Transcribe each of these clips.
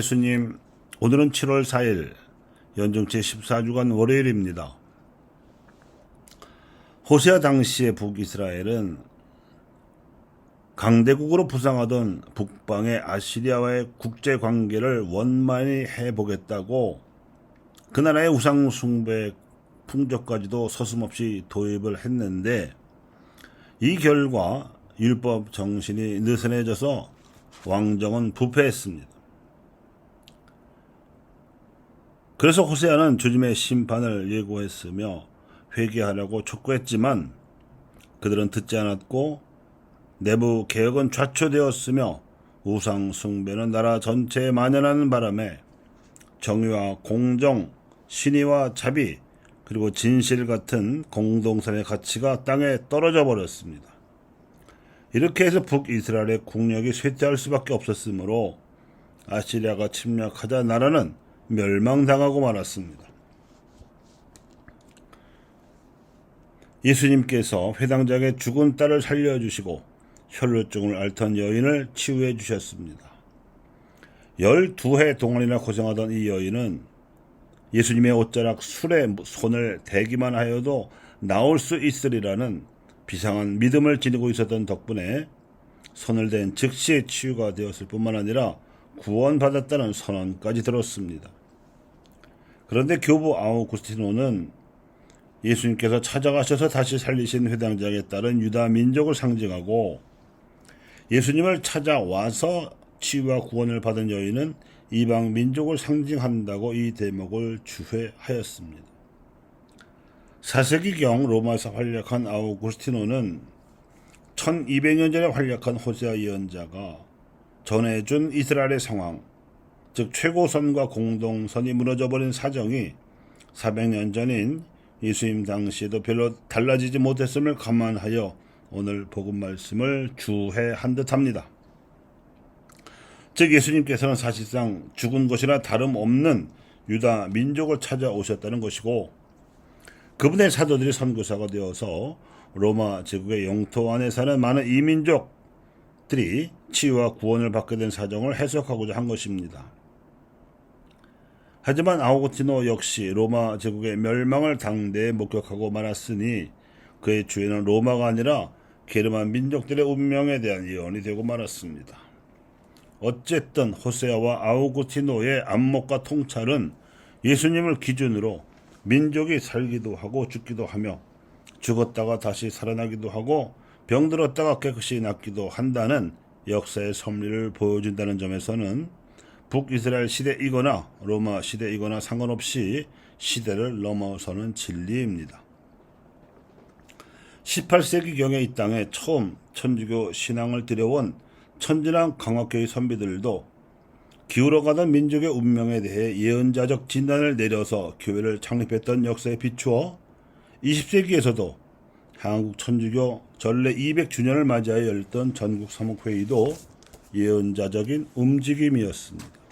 예수님, 오늘은 7월 4일 연중 제14주간 월요일입니다. 호세아 당시의 북이스라엘은 강대국으로 부상하던 북방의 아시리아와의 국제관계를 원만히 해보겠다고 그 나라의 우상숭배 풍조까지도 서슴없이 도입을 했는데, 이 결과 율법 정신이 느슨해져서 왕정은 부패했습니다. 그래서 호세아는 주님의 심판을 예고했으며 회개하라고 촉구했지만 그들은 듣지 않았고, 내부 개혁은 좌초되었으며 우상 숭배는 나라 전체에 만연하는 바람에 정의와 공정, 신의와 자비, 그리고 진실 같은 공동선의 가치가 땅에 떨어져 버렸습니다. 이렇게 해서 북이스라엘의 국력이 쇠퇴할 수밖에 없었으므로 아시리아가 침략하자 나라는 멸망당하고 말았습니다. 예수님께서 회당장의 죽은 딸을 살려주시고 혈루증을 앓던 여인을 치유해 주셨습니다. 12해 동안이나 고생하던 이 여인은 예수님의 옷자락 술에 손을 대기만 하여도 나올 수 있으리라는 비상한 믿음을 지니고 있었던 덕분에 손을 댄 즉시 치유가 되었을 뿐만 아니라 구원받았다는 선언까지 들었습니다. 그런데 교부 아우구스티노는 예수님께서 찾아가셔서 다시 살리신 회당장에 따른 유다 민족을 상징하고, 예수님을 찾아와서 치유와 구원을 받은 여인은 이방 민족을 상징한다고 이 대목을 주회하였습니다. 4세기경 로마에서 활약한 아우구스티노는 1200년 전에 활약한 호세아 예언자가 전해준 이스라엘의 상황, 즉 최고선과 공동선이 무너져버린 사정이 400년 전인 예수님 당시에도 별로 달라지지 못했음을 감안하여 오늘 복음 말씀을 주해한 듯합니다. 즉 예수님께서는 사실상 죽은 것이나 다름없는 유다 민족을 찾아오셨다는 것이고, 그분의 사도들이 선교사가 되어서 로마 제국의 영토 안에 사는 많은 이민족들이 치유와 구원을 받게 된 사정을 해석하고자 한 것입니다. 하지만 아우구스티노 역시 로마 제국의 멸망을 당대에 목격하고 말았으니 그의 주에는 로마가 아니라 게르만 민족들의 운명에 대한 예언이 되고 말았습니다. 어쨌든 호세아와 아우구스티노의 안목과 통찰은 예수님을 기준으로 민족이 살기도 하고 죽기도 하며 죽었다가 다시 살아나기도 하고 병들었다가 깨끗이 낫기도 한다는 역사의 섭리를 보여준다는 점에서는 북이스라엘 시대이거나 로마 시대이거나 상관없이 시대를 넘어서는 진리입니다. 18세기경에 이 땅에 처음 천주교 신앙을 들여온 천진학 강학교의 선비들도 기울어가던 민족의 운명에 대해 예언자적 진단을 내려서 교회를 창립했던 역사에 비추어 20세기에서도 한국 천주교 전래 200주년을 맞이하여 열렸던 전국 사목회의도 예언자적인 움직임이었습니다.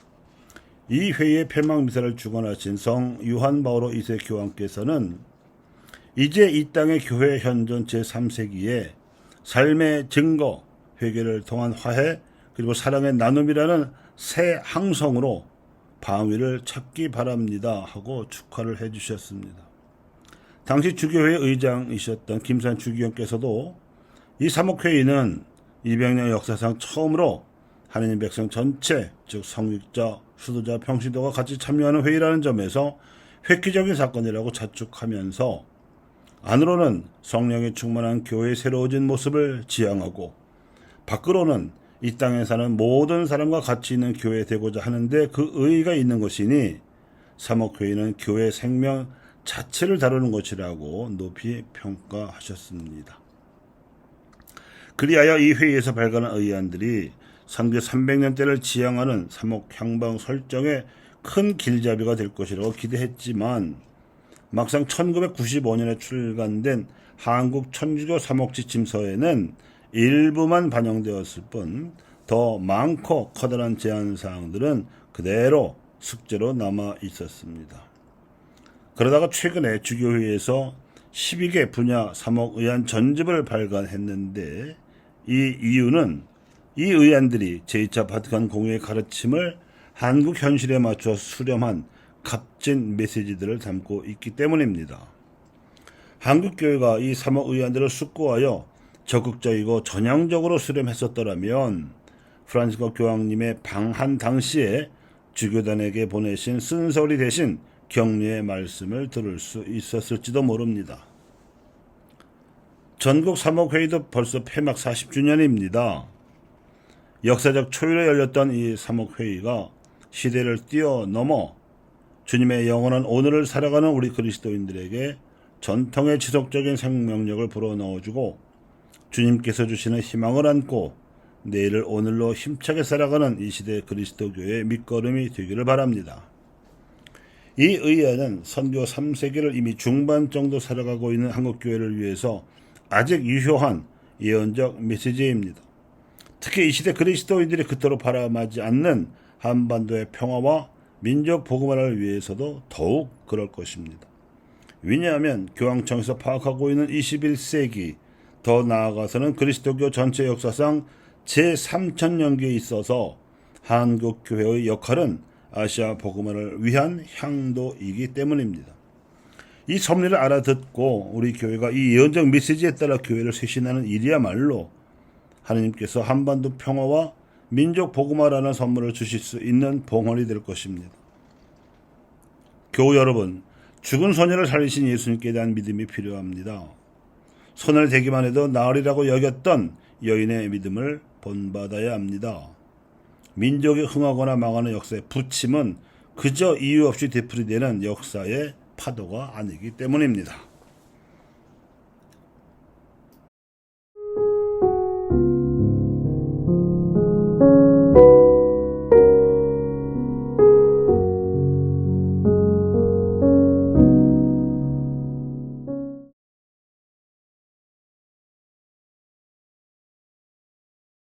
이 회의의 폐막 미사를 주관하신 성 요한 바오로 2세 교황께서는 이제 이 땅의 교회 현존 제3세기에 삶의 증거, 회개를 통한 화해, 그리고 사랑의 나눔이라는 새 항성으로 방위를 찾기 바랍니다 하고 축하를 해주셨습니다. 당시 주교회 의장이셨던 김산 주교님께서도 이 사목회의는 200년 역사상 처음으로 하느님 백성 전체, 즉 성직자, 수도자, 평신도가 같이 참여하는 회의라는 점에서 획기적인 사건이라고 자축하면서 안으로는 성령이 충만한 교회의 새로워진 모습을 지향하고, 밖으로는 이 땅에 사는 모든 사람과 같이 있는 교회 되고자 하는데 그 의의가 있는 것이니 사목회의는 교회 생명 자체를 다루는 것이라고 높이 평가하셨습니다. 그리하여 이 회의에서 발간한 의안들이 선교 300년대를 지향하는 사목 향방 설정에 큰 길잡이가 될 것이라고 기대했지만, 막상 1995년에 출간된 한국 천주교 사목지침서에는 일부만 반영되었을 뿐 더 많고 커다란 제한사항들은 그대로 숙제로 남아 있었습니다. 그러다가 최근에 주교회에서 12개 분야 사목의안 전집을 발간했는데, 이 이유는 이 의안들이 제2차 바티칸 공회의 가르침을 한국 현실에 맞춰 수렴한 값진 메시지들을 담고 있기 때문입니다. 한국교회가 이 사목의안들을 숙고하여 적극적이고 전향적으로 수렴했었더라면 프란시스코 교황님의 방한 당시에 주교단에게 보내신 쓴소리 대신 격려의 말씀을 들을 수 있었을지도 모릅니다. 전국 사목회의도 벌써 폐막 40주년입니다. 역사적 초유로 열렸던 이 사목회의가 시대를 뛰어넘어 주님의 영원한 오늘을 살아가는 우리 그리스도인들에게 전통의 지속적인 생명력을 불어넣어주고 주님께서 주시는 희망을 안고 내일을 오늘로 힘차게 살아가는 이 시대 그리스도교의 밑거름이 되기를 바랍니다. 이 의안은 선교 3세기를 이미 중반 정도 살아가고 있는 한국교회를 위해서 아직 유효한 예언적 메시지입니다. 특히 이 시대 그리스도인들이 그토록 바람하지 않는 한반도의 평화와 민족 복음화를 위해서도 더욱 그럴 것입니다. 왜냐하면 교황청에서 파악하고 있는 21세기, 더 나아가서는 그리스도교 전체 역사상 제3천년기에 있어서 한국교회의 역할은 아시아 복음화를 위한 향도이기 때문입니다. 이 섭리를 알아듣고 우리 교회가 이 예언적 메시지에 따라 교회를 쇄신하는 일이야말로 하나님께서 한반도 평화와 민족 복음화라는 선물을 주실 수 있는 봉헌이 될 것입니다. 교우 여러분, 죽은 소녀를 살리신 예수님께 대한 믿음이 필요합니다. 손을 대기만 해도 나으리라고 여겼던 여인의 믿음을 본받아야 합니다. 민족이 흥하거나 망하는 역사의 부침은 그저 이유 없이 되풀이되는 역사의 파도가 아니기 때문입니다.